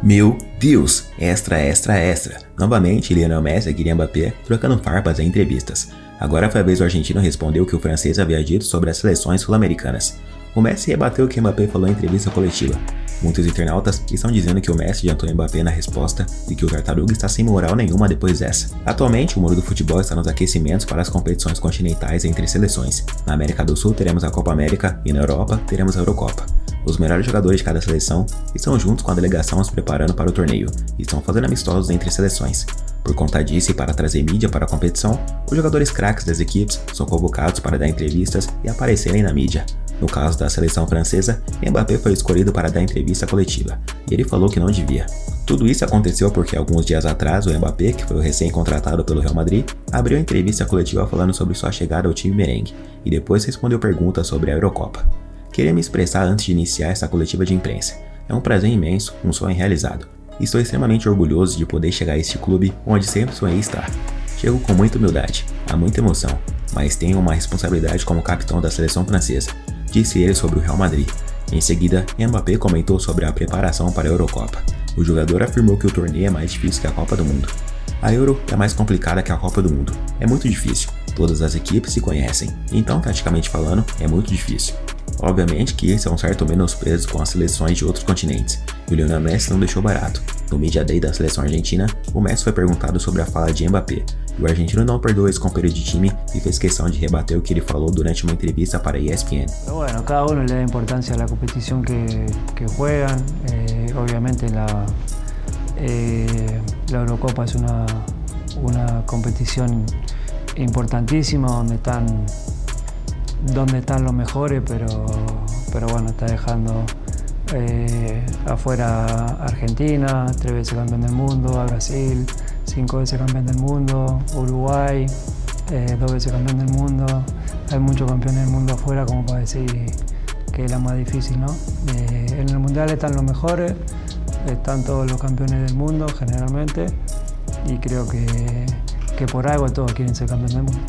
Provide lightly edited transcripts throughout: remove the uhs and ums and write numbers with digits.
Meu Deus, extra, extra, extra. Novamente, Lionel Messi e Kylian Mbappé trocando farpas em entrevistas. Agora foi a vez do argentino responder o que o francês havia dito sobre as seleções sul-americanas. O Messi rebateu o que Mbappé falou em entrevista coletiva. Muitos internautas estão dizendo que o Messi adiantou Mbappé na resposta e que o Tartaruga está sem moral nenhuma depois dessa. Atualmente, o mundo do futebol está nos aquecimentos para as competições continentais entre seleções. Na América do Sul teremos a Copa América e na Europa teremos a Eurocopa. Os melhores jogadores de cada seleção estão juntos com a delegação se preparando para o torneio e estão fazendo amistosos entre seleções. Por conta disso e para trazer mídia para a competição, os jogadores craques das equipes são convocados para dar entrevistas e aparecerem na mídia. No caso da seleção francesa, Mbappé foi escolhido para dar entrevista coletiva, e ele falou que não devia. Tudo isso aconteceu porque alguns dias atrás o Mbappé, que foi o recém-contratado pelo Real Madrid, abriu a entrevista coletiva falando sobre sua chegada ao time merengue, e depois respondeu perguntas sobre a Eurocopa. Queria me expressar antes de iniciar essa coletiva de imprensa. É um prazer imenso, um sonho realizado. Estou extremamente orgulhoso de poder chegar a este clube onde sempre sonhei estar. Chego com muita humildade, há muita emoção, mas tenho uma responsabilidade como capitão da seleção francesa, disse ele sobre o Real Madrid. Em seguida, Mbappé comentou sobre a preparação para a Eurocopa. O jogador afirmou que o torneio é mais difícil que a Copa do Mundo. A Euro é mais complicada que a Copa do Mundo. É muito difícil. Todas as equipes se conhecem, então, praticamente falando, é muito difícil. Obviamente que esse é um certo menosprezo com as seleções de outros continentes, e o Lionel Messi não deixou barato. No Media Day da seleção argentina, o Messi foi perguntado sobre a fala de Mbappé, e o argentino não perdoou esse companheiro de time e fez questão de rebater o que ele falou durante uma entrevista para a ESPN. Pero bueno, cada uno le da importancia a la competición que juegan. Obviamente la Eurocopa es una competición importantísima donde están los mejores, pero bueno, está dejando afuera a Argentina, 3 veces campeón del mundo, a Brasil, 5 veces campeón del mundo, Uruguay, 2 veces campeón del mundo. Hay muchos campeones del mundo afuera como para decir que es la más difícil, ¿no? En el mundial están los mejores, están todos los campeones del mundo generalmente, y creo que por algo todos quieren ser campeón del mundo.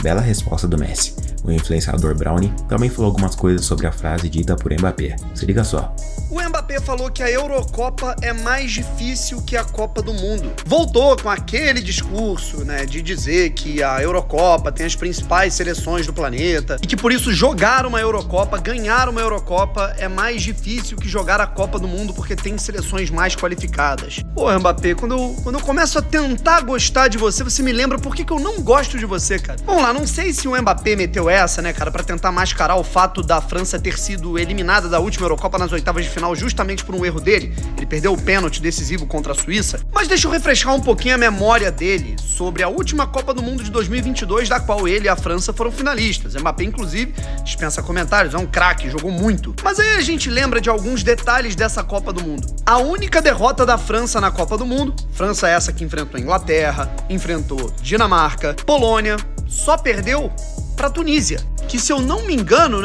Bela resposta do Messi. O influenciador Brownie também falou algumas coisas sobre a frase dita por Mbappé. Se liga só. O Mbappé falou que a Eurocopa é mais difícil que a Copa do Mundo. Voltou com aquele discurso, de dizer que a Eurocopa tem as principais seleções do planeta e que por isso jogar uma Eurocopa, ganhar uma Eurocopa é mais difícil que jogar a Copa do Mundo porque tem seleções mais qualificadas. Pô, Mbappé, quando eu começo a tentar gostar de você, você me lembra por que eu não gosto de você, cara. Vamos lá, não sei se o Mbappé meteu essa, cara, pra tentar mascarar o fato da França ter sido eliminada da última Eurocopa nas oitavas de final justamente por um erro dele. Ele perdeu o pênalti decisivo contra a Suíça. Mas deixa eu refrescar um pouquinho a memória dele sobre a última Copa do Mundo de 2022, da qual ele e a França foram finalistas. Mbappé, inclusive, dispensa comentários, é um craque, jogou muito. Mas aí a gente lembra de alguns detalhes dessa Copa do Mundo. A única derrota da França na Copa do Mundo, França essa que enfrentou a Inglaterra, enfrentou Dinamarca, Polônia, só perdeu pra Tunísia, que, se eu não me engano,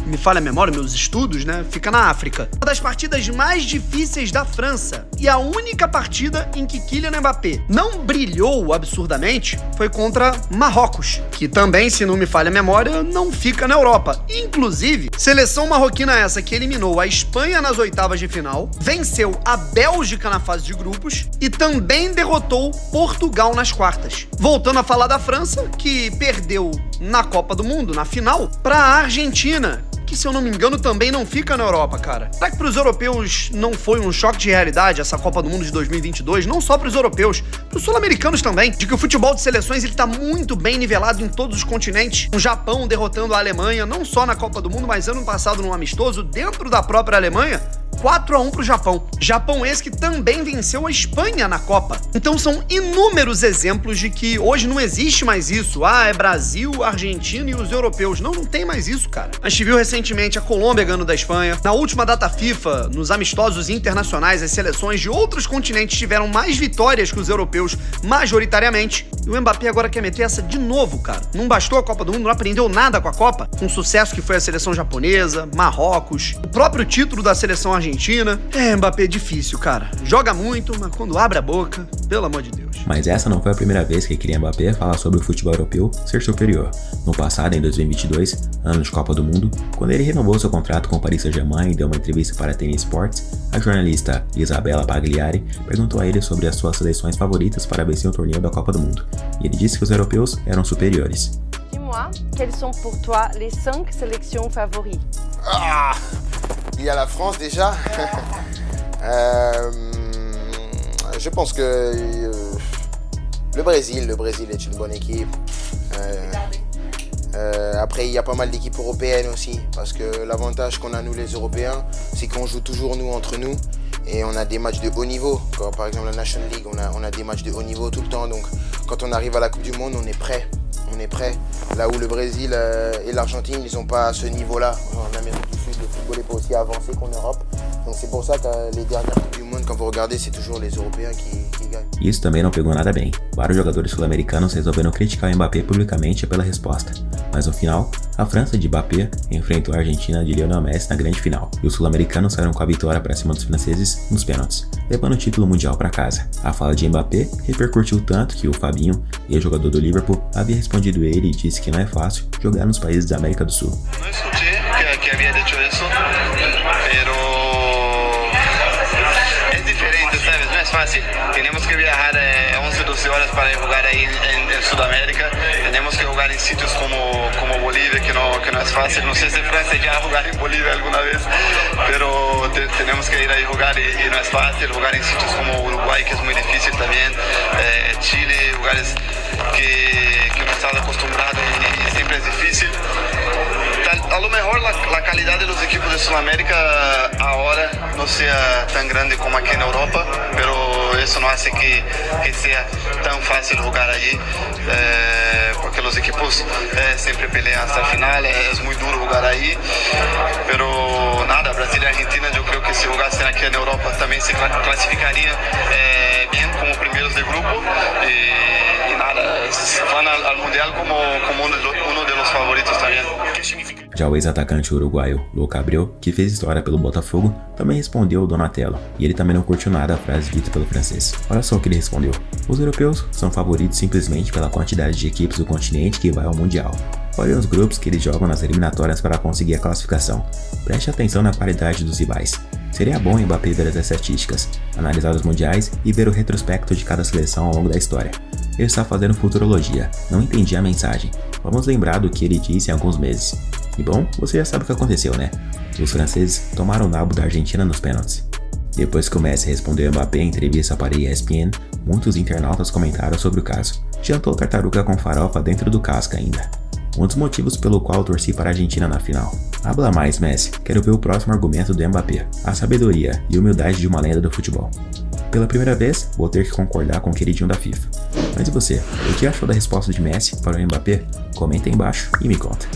me falha a memória, meus estudos, fica na África. Uma das partidas mais difíceis da França e a única partida em que Kylian Mbappé não brilhou absurdamente foi contra Marrocos, que também, se não me falha a memória, não fica na Europa. Inclusive, seleção marroquina essa que eliminou a Espanha nas oitavas de final, venceu a Bélgica na fase de grupos e também derrotou Portugal nas quartas. Voltando a falar da França, que perdeu na Copa do Mundo, na final, para a Argentina, que, se eu não me engano, também não fica na Europa, cara. Será que para os europeus não foi um choque de realidade essa Copa do Mundo de 2022? Não só para os europeus, para os sul-americanos também, de que o futebol de seleções ele tá muito bem nivelado em todos os continentes. O Japão derrotando a Alemanha, não só na Copa do Mundo, mas ano passado num amistoso dentro da própria Alemanha, 4-1 pro Japão. Japão esse que também venceu a Espanha na Copa. Então são inúmeros exemplos de que hoje não existe mais isso. É Brasil, Argentina e os europeus. Não tem mais isso, cara. A gente viu recentemente a Colômbia ganhando da Espanha. Na última data FIFA, nos amistosos internacionais, as seleções de outros continentes tiveram mais vitórias que os europeus, majoritariamente. E o Mbappé agora quer meter essa de novo, cara. Não bastou a Copa do Mundo, não aprendeu nada com a Copa. Um sucesso que foi a seleção japonesa, Marrocos, o próprio título da seleção argentina Argentina. Mbappé é difícil, cara. Joga muito, mas quando abre a boca, pelo amor de Deus. Mas essa não foi a primeira vez que Kylian Mbappé fala sobre o futebol europeu ser superior. No passado, em 2022, ano de Copa do Mundo, quando ele renovou seu contrato com o Paris Saint-Germain e deu uma entrevista para a TN Sports, a jornalista Isabella Pagliari perguntou a ele sobre as suas seleções favoritas para vencer o torneio da Copa do Mundo. E ele disse que os europeus eram superiores. Dis-moi, quelles sont pour toi les 5 sélections favorites? Il y a la France déjà. Je pense que le Brésil est une bonne équipe. Après, il y a pas mal d'équipes européennes aussi, parce que l'avantage qu'on a nous les Européens, c'est qu'on joue toujours nous entre nous et on a des matchs de haut niveau. Quand, par exemple la National League, on a des matchs de haut niveau tout le temps, donc quand on arrive à la Coupe du Monde, on est prêt. Là où le Brésil et l'Argentine, ils sont pas à ce niveau-là. En Amérique du Sud, le football est pas aussi avancé qu'en Europe. Donc c'est pour ça que les dernières Coupes du Monde, quand vous regardez, c'est toujours les Européens qui gagnent. Isso também não pegou nada bem. Vários jogadores sul-americanos resolveram criticar o Mbappé publicamente pela resposta. Mas no final, a França de Mbappé enfrentou a Argentina de Lionel Messi na grande final, e os sul-americanos saíram com a vitória para cima dos franceses nos pênaltis, levando o título mundial para casa. A fala de Mbappé repercutiu tanto que o Fabinho, ex-jogador do Liverpool, havia respondido ele e disse que não é fácil jogar nos países da América do Sul. No escuché que había dicho eso, pero es diferente, ¿sabes? No es fácil. Tenemos que viajar 11, 12 horas para jugar ahí en Sudamérica. Tenemos que jugar en sitios como Bolivia, que no es fácil. No sé si Francia ya ha jugado en Bolivia alguna vez, pero tenemos que ir ahí a jugar y no es fácil. Jugar en sitios como Uruguay, que es muy difícil también. Chile, lugares que no estamos acostumbrados y siempre es difícil. A lo mejor la calidad de los equipos de Sudamérica ahora no sea tan grande como aquí en Europa, pero eso no hace que sea tan fácil jugar allí, porque los equipos siempre pelean hasta el final, es muy duro jugar ahí, pero nada, Brasil y Argentina yo creo que si jugasen aquí en Europa también se clasificarían bien como primeros de grupo y nada, van al Mundial como uno de los favoritos también. Já o ex-atacante uruguaio Luca Abreu, que fez história pelo Botafogo, também respondeu o Donatello, e ele também não curtiu nada a frase dita pelo francês. Olha só o que ele respondeu: os europeus são favoritos simplesmente pela quantidade de equipes do continente que vai ao Mundial. Olhem os grupos que eles jogam nas eliminatórias para conseguir a classificação. Preste atenção na qualidade dos rivais. Seria bom Mbappé ver as estatísticas, analisar os mundiais e ver o retrospecto de cada seleção ao longo da história. Ele está fazendo futurologia, não entendi a mensagem. Vamos lembrar do que ele disse em alguns meses. E bom, você já sabe o que aconteceu, né? Os franceses tomaram o nabo da Argentina nos pênaltis. Depois que o Messi respondeu Mbappé em entrevista para a ESPN, muitos internautas comentaram sobre o caso. Jantou tartaruga com farofa dentro do casco ainda. Um dos motivos pelo qual torci para a Argentina na final. Habla mais, Messi. Quero ver o próximo argumento do Mbappé. A sabedoria e humildade de uma lenda do futebol. Pela primeira vez, vou ter que concordar com o queridinho da FIFA. Mas e você? O que achou da resposta de Messi para o Mbappé? Comenta aí embaixo e me conta.